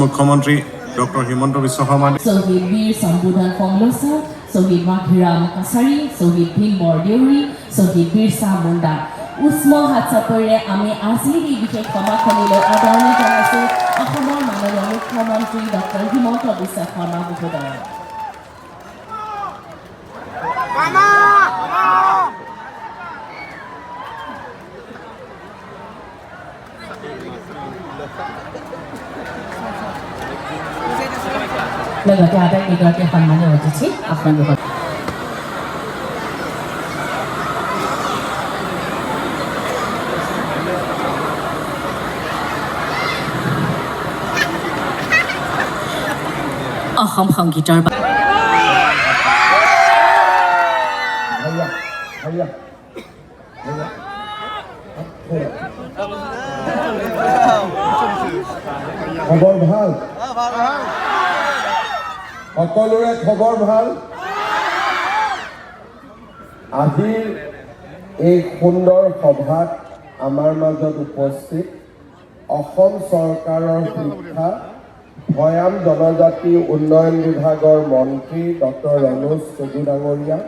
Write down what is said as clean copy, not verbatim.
মুখ্যমন্ত্ৰী ডক্টৰ হিমন্ত বিশ্ব শৰ্মা শহীদ বীৰ সম্বোধন কংগ্ৰেছৰ শহীদ মাঘিৰাম কাছাৰী শহীদ ভীমবৰ দেউৰী শহীদ বীৰছা মুণ্ডা উষ্ম হাত চাপৰিৰে আমি আজি এই বিশেষ সভাখনিলৈ আদৰণি জনাইছোঁ অসমৰ মাননীয় মুখ্যমন্ত্ৰী ডক্টৰ হিমন্ত বিশ্ব শৰ্মা মহোদয়ক। লগতে আটাইকেইগৰাকী সন্মানীয় অতিথি আপোনালোকৰ অসম সংগীতৰ খবৰ ভাল সকলোৰে খবৰ ভাল আজিৰ এই সুন্দৰ সভাত আমাৰ মাজত উপস্থিত অসম চৰকাৰৰ শিক্ষা ভৈয়াম জনজাতি উন্নয়ন বিভাগৰ মন্ত্ৰী ডক্টৰ ৰণোজ পেগু ডাঙৰীয়া